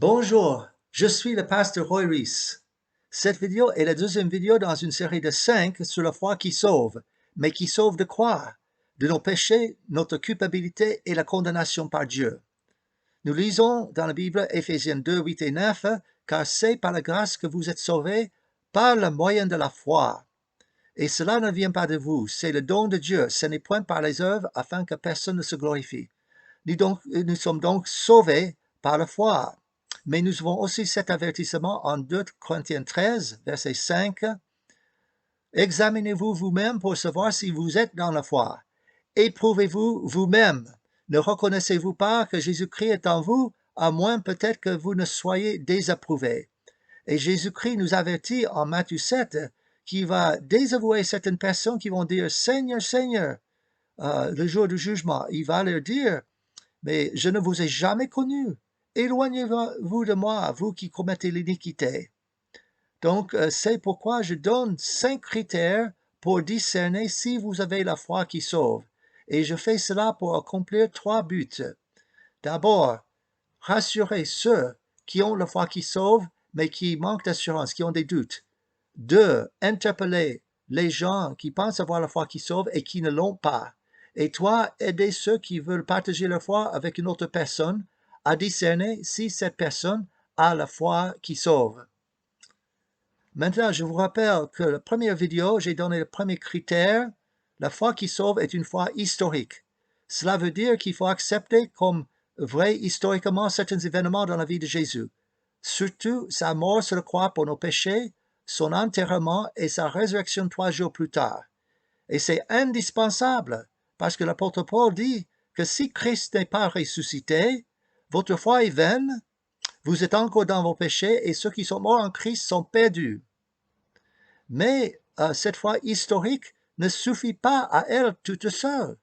Bonjour, je suis le pasteur Roy Rees. Cette vidéo est la deuxième vidéo dans une série de 5 sur la foi qui sauve. Mais qui sauve de quoi? De nos péchés, notre culpabilité et la condamnation par Dieu. Nous lisons dans la Bible Éphésiens 2, 8 et 9, « Car c'est par la grâce que vous êtes sauvés, par le moyen de la foi. Et cela ne vient pas de vous, c'est le don de Dieu, ce n'est point par les œuvres, afin que personne ne se glorifie. Nous sommes donc sauvés par la foi. » Mais nous avons aussi cet avertissement en 2 Corinthiens 13, verset 5. « Examinez-vous vous-même pour savoir si vous êtes dans la foi. Éprouvez-vous vous-même. Ne reconnaissez-vous pas que Jésus-Christ est en vous, à moins peut-être que vous ne soyez désapprouvés. » Et Jésus-Christ nous avertit en Matthieu 7 qu'il va désavouer certaines personnes qui vont dire « Seigneur, Seigneur », le jour du jugement. Il va leur dire « Mais je ne vous ai jamais connu. Éloignez-vous de moi, vous qui commettez l'iniquité. » Donc, c'est pourquoi je donne 5 critères pour discerner si vous avez la foi qui sauve. Et je fais cela pour accomplir 3 buts. D'abord, rassurer ceux qui ont la foi qui sauve, mais qui manquent d'assurance, qui ont des doutes. 2, interpeller les gens qui pensent avoir la foi qui sauve et qui ne l'ont pas. Et 3, aider ceux qui veulent partager leur foi avec une autre personne à discerner si cette personne a la foi qui sauve. Maintenant, je vous rappelle que la première vidéo, j'ai donné le premier critère. La foi qui sauve est une foi historique. Cela veut dire qu'il faut accepter comme vrai historiquement certains événements dans la vie de Jésus. Surtout sa mort sur la croix pour nos péchés, son enterrement et sa résurrection 3 jours plus tard. Et c'est indispensable parce que l'apôtre Paul dit que si Christ n'est pas ressuscité, votre foi est vaine, vous êtes encore dans vos péchés et ceux qui sont morts en Christ sont perdus. Mais cette foi historique ne suffit pas à elle toute seule,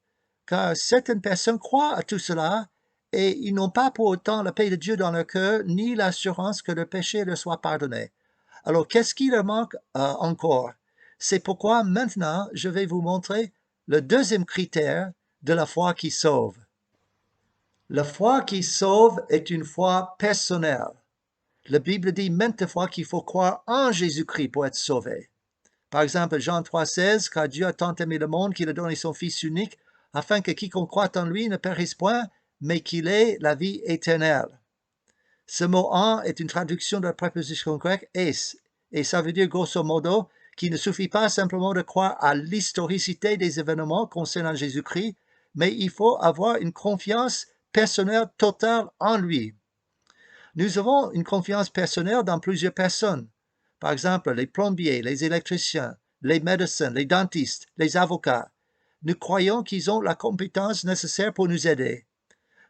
car certaines personnes croient à tout cela et ils n'ont pas pour autant la paix de Dieu dans leur cœur ni l'assurance que leurs péchés leur soient pardonnés. Alors, qu'est-ce qui leur manque encore? C'est pourquoi maintenant, je vais vous montrer le deuxième critère de la foi qui sauve. La foi qui sauve est une foi personnelle. La Bible dit maintes fois qu'il faut croire en Jésus-Christ pour être sauvé. Par exemple, Jean 3,16, « Car Dieu a tant aimé le monde qu'il a donné son Fils unique, afin que quiconque croit en lui ne périsse point, mais qu'il ait la vie éternelle. » Ce mot « en » est une traduction de la préposition grecque « es », et ça veut dire grosso modo qu'il ne suffit pas simplement de croire à l'historicité des événements concernant Jésus-Christ, mais il faut avoir une confiance personnelle totale en lui. Nous avons une confiance personnelle dans plusieurs personnes. Par exemple, les plombiers, les électriciens, les médecins, les dentistes, les avocats. Nous croyons qu'ils ont la compétence nécessaire pour nous aider.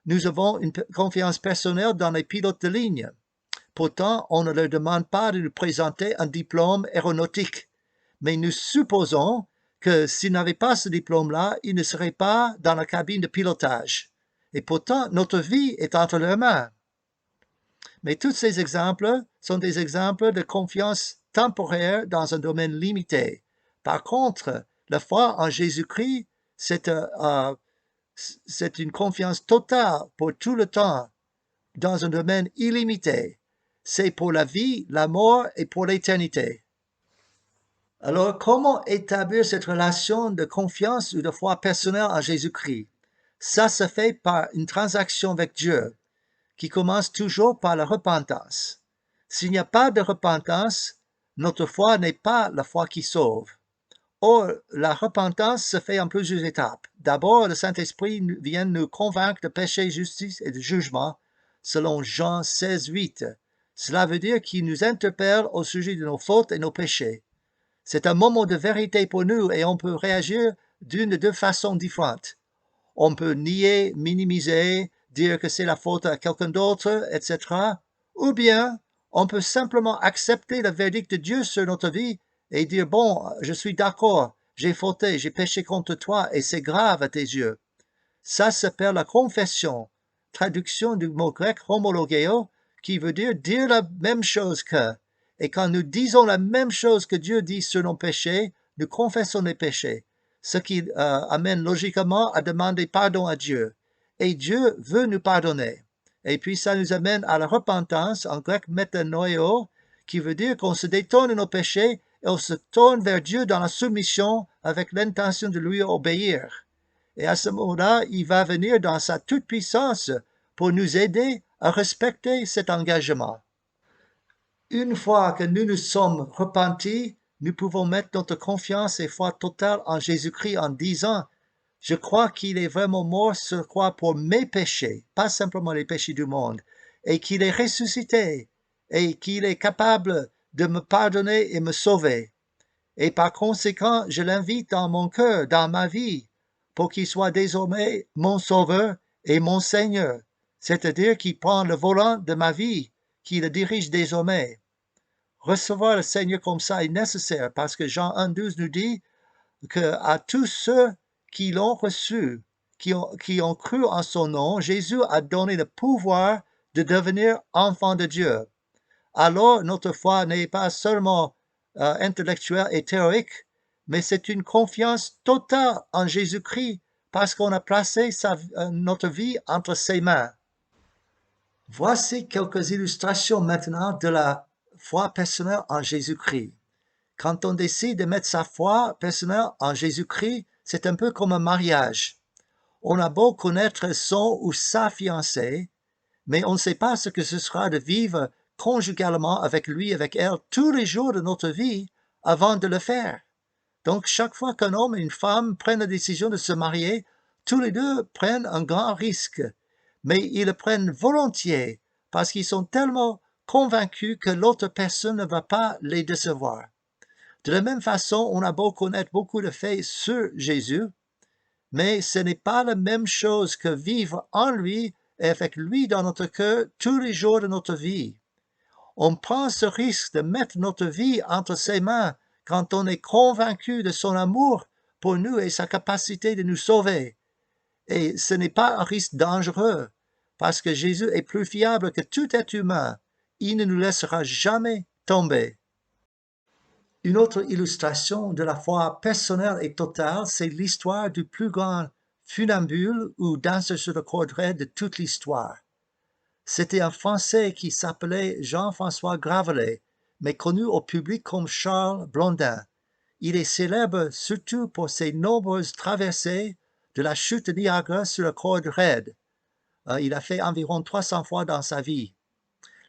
Nous avons une confiance personnelle dans les pilotes de ligne. Pourtant, on ne leur demande pas de nous présenter un diplôme aéronautique. Mais nous supposons que s'ils n'avaient pas ce diplôme-là, ils ne seraient pas dans la cabine de pilotage. Et pourtant, notre vie est entre leurs mains. Mais tous ces exemples sont des exemples de confiance temporaire dans un domaine limité. Par contre, la foi en Jésus-Christ, c'est une confiance totale pour tout le temps, dans un domaine illimité. C'est pour la vie, la mort et pour l'éternité. Alors, comment établir cette relation de confiance ou de foi personnelle en Jésus-Christ? Ça se fait par une transaction avec Dieu, qui commence toujours par la repentance. S'il n'y a pas de repentance, notre foi n'est pas la foi qui sauve. Or, la repentance se fait en plusieurs étapes. D'abord, le Saint-Esprit vient nous convaincre de péché, justice et de jugement, selon Jean 16, 8. Cela veut dire qu'il nous interpelle au sujet de nos fautes et nos péchés. C'est un moment de vérité pour nous et on peut réagir d'une de 2 façons différentes. On peut nier, minimiser, dire que c'est la faute à quelqu'un d'autre, etc. Ou bien, on peut simplement accepter le verdict de Dieu sur notre vie et dire « Bon, je suis d'accord, j'ai fauté, j'ai péché contre toi et c'est grave à tes yeux. » Ça s'appelle la confession, traduction du mot grec « homologeo » qui veut dire la même chose que. Et quand nous disons la même chose que Dieu dit sur nos péchés, nous confessons les péchés, ce qui amène logiquement à demander pardon à Dieu. Et Dieu veut nous pardonner. Et puis ça nous amène à la repentance, en grec métanoïo, qui veut dire qu'on se détourne de nos péchés et on se tourne vers Dieu dans la soumission avec l'intention de lui obéir. Et à ce moment-là, il va venir dans sa toute-puissance pour nous aider à respecter cet engagement. Une fois que nous nous sommes repentis, nous pouvons mettre notre confiance et foi totale en Jésus-Christ en disant, je crois qu'il est vraiment mort sur la croix pour mes péchés, pas simplement les péchés du monde, et qu'il est ressuscité, et qu'il est capable de me pardonner et me sauver. Et par conséquent, je l'invite dans mon cœur, dans ma vie, pour qu'il soit désormais mon sauveur et mon Seigneur, c'est-à-dire qu'il prend le volant de ma vie, qu'il le dirige désormais. Recevoir le Seigneur comme ça est nécessaire parce que Jean 1,12 nous dit que à tous ceux qui l'ont reçu, qui ont cru en son nom, Jésus a donné le pouvoir de devenir enfant de Dieu. Alors notre foi n'est pas seulement intellectuelle et théorique, mais c'est une confiance totale en Jésus-Christ parce qu'on a placé notre vie entre ses mains. Voici quelques illustrations maintenant de la foi personnelle en Jésus-Christ. Quand on décide de mettre sa foi personnelle en Jésus-Christ, c'est un peu comme un mariage. On a beau connaître son ou sa fiancée, mais on ne sait pas ce que ce sera de vivre conjugalement avec lui, avec elle, tous les jours de notre vie avant de le faire. Donc, chaque fois qu'un homme et une femme prennent la décision de se marier, tous les deux prennent un grand risque, mais ils le prennent volontiers parce qu'ils sont tellement convaincus que l'autre personne ne va pas les décevoir. De la même façon, on a beau connaître beaucoup de faits sur Jésus, mais ce n'est pas la même chose que vivre en lui et avec lui dans notre cœur tous les jours de notre vie. On prend ce risque de mettre notre vie entre ses mains quand on est convaincu de son amour pour nous et sa capacité de nous sauver. Et ce n'est pas un risque dangereux, parce que Jésus est plus fiable que tout être humain. Il ne nous laissera jamais tomber. Une autre illustration de la foi personnelle et totale, c'est l'histoire du plus grand funambule ou danseur sur le corde raide de toute l'histoire. C'était un Français qui s'appelait Jean-François Gravelet, mais connu au public comme Charles Blondin. Il est célèbre surtout pour ses nombreuses traversées de la chute de Niagara sur la corde raide. Il a fait environ 300 fois dans sa vie.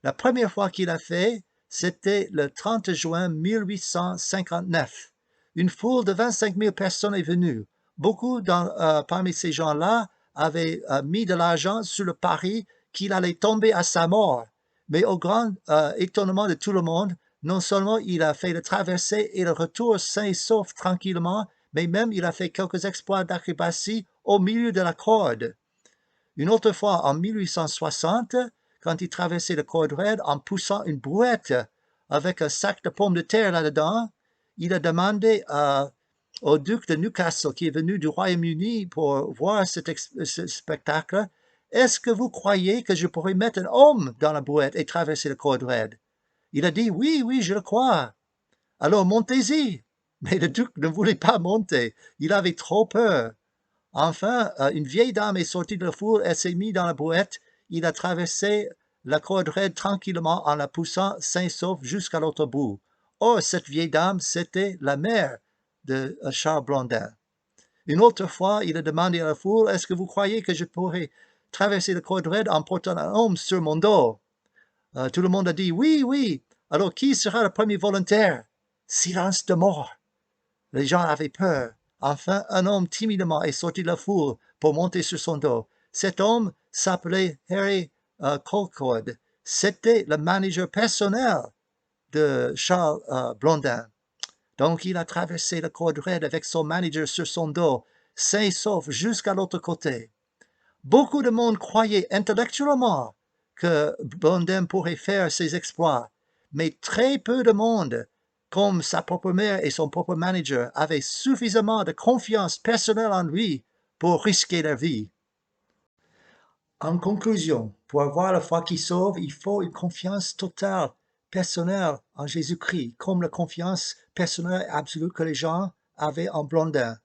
La première fois qu'il a fait, c'était le 30 juin 1859. Une foule de 25 000 personnes est venue. Beaucoup parmi ces gens-là avaient mis de l'argent sur le pari qu'il allait tomber à sa mort. Mais au grand étonnement de tout le monde, non seulement il a fait la traversée et le retour sain et sauf tranquillement, mais même il a fait quelques exploits d'acrobatie au milieu de la corde. Une autre fois, en 1860, quand il traversait le corde raide en poussant une brouette avec un sac de pommes de terre là-dedans, il a demandé au duc de Newcastle, qui est venu du Royaume-Uni pour voir ce spectacle, est-ce que vous croyez que je pourrais mettre un homme dans la brouette et traverser le corde raide? Il a dit, oui, oui, je le crois. Alors montez-y. Mais le duc ne voulait pas monter. Il avait trop peur. Enfin, une vieille dame est sortie de la foule, elle s'est mise dans la brouette, il a traversé la corde raide tranquillement en la poussant sain et sauf jusqu'à l'autre bout. Or, cette vieille dame, c'était la mère de Charles Blondin. Une autre fois, il a demandé à la foule, est-ce que vous croyez que je pourrais traverser la corde raide en portant un homme sur mon dos? Tout le monde a dit, oui, oui. Alors, qui sera le premier volontaire? Silence de mort. Les gens avaient peur. Enfin, un homme timidement est sorti de la foule pour monter sur son dos. Cet homme s'appelait Harry Colcord. C'était le manager personnel de Charles Blondin. Donc, il a traversé la corde raide avec son manager sur son dos, sain et sauf jusqu'à l'autre côté. Beaucoup de monde croyait intellectuellement que Blondin pourrait faire ses exploits, mais très peu de monde, comme sa propre mère et son propre manager, avaient suffisamment de confiance personnelle en lui pour risquer leur vie. En conclusion, pour avoir la foi qui sauve, il faut une confiance totale, personnelle en Jésus-Christ, comme la confiance personnelle et absolue que les gens avaient en Blondin.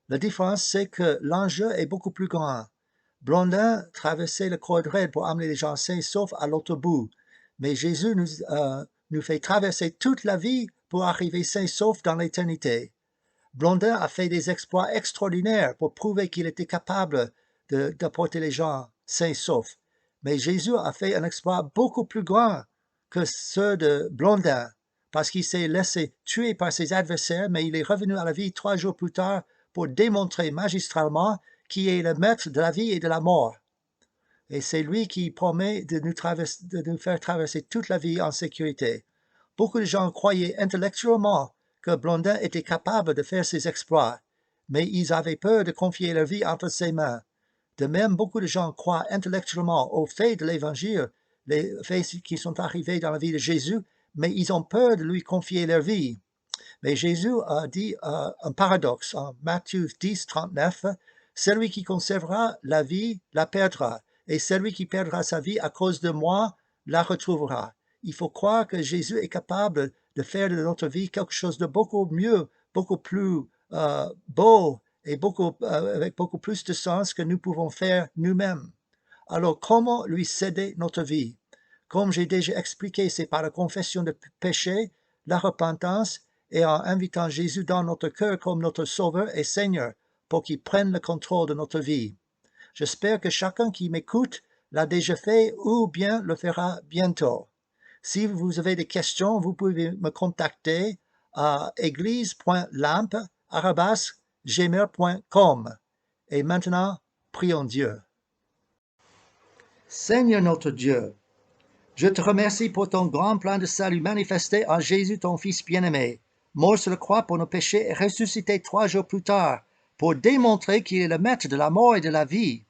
La différence, c'est que l'enjeu est beaucoup plus grand. Blondin traversait le col raide pour amener les gens sains et saufs à l'autre bout. Mais Jésus nous fait traverser toute la vie pour arriver sains et saufs dans l'éternité. Blondin a fait des exploits extraordinaires pour prouver qu'il était capable d'apporter les gens sains et saufs. Mais Jésus a fait un exploit beaucoup plus grand que ceux de Blondin, parce qu'il s'est laissé tuer par ses adversaires, mais il est revenu à la vie 3 jours plus tard pour démontrer magistralement qu'il est le maître de la vie et de la mort. Et c'est lui qui promet de nous faire traverser toute la vie en sécurité. Beaucoup de gens croyaient intellectuellement que Blondin était capable de faire ses exploits, mais ils avaient peur de confier leur vie entre ses mains. De même, beaucoup de gens croient intellectuellement aux faits de l'Évangile, les faits qui sont arrivés dans la vie de Jésus, mais ils ont peur de lui confier leur vie. Mais Jésus a dit un paradoxe en Matthieu 10, 39, « Celui qui conservera la vie la perdra, et celui qui perdra sa vie à cause de moi la retrouvera. » Il faut croire que Jésus est capable de faire de notre vie quelque chose de beaucoup mieux, beaucoup plus beau et avec beaucoup plus de sens que nous pouvons faire nous-mêmes. Alors, comment lui céder notre vie? Comme j'ai déjà expliqué, c'est par la confession de péché, la repentance et en invitant Jésus dans notre cœur comme notre Sauveur et Seigneur pour qu'il prenne le contrôle de notre vie. J'espère que chacun qui m'écoute l'a déjà fait ou bien le fera bientôt. Si vous avez des questions, vous pouvez me contacter à église.lampe@gmail.com. Et maintenant, prions Dieu. Seigneur notre Dieu, je te remercie pour ton grand plan de salut manifesté en Jésus, ton Fils bien-aimé, mort sur la croix pour nos péchés et ressuscité 3 jours plus tard, pour démontrer qu'il est le maître de la mort et de la vie.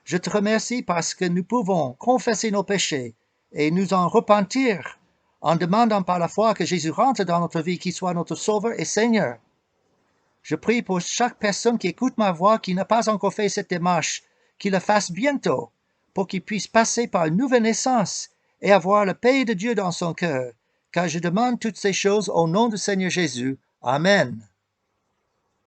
Je te remercie parce que nous pouvons confesser nos péchés et nous en repentir en demandant par la foi que Jésus rentre dans notre vie, qu'il soit notre Sauveur et Seigneur. Je prie pour chaque personne qui écoute ma voix, qui n'a pas encore fait cette démarche, qu'il le fasse bientôt, pour qu'il puisse passer par une nouvelle naissance et avoir la paix de Dieu dans son cœur, car je demande toutes ces choses au nom du Seigneur Jésus. Amen.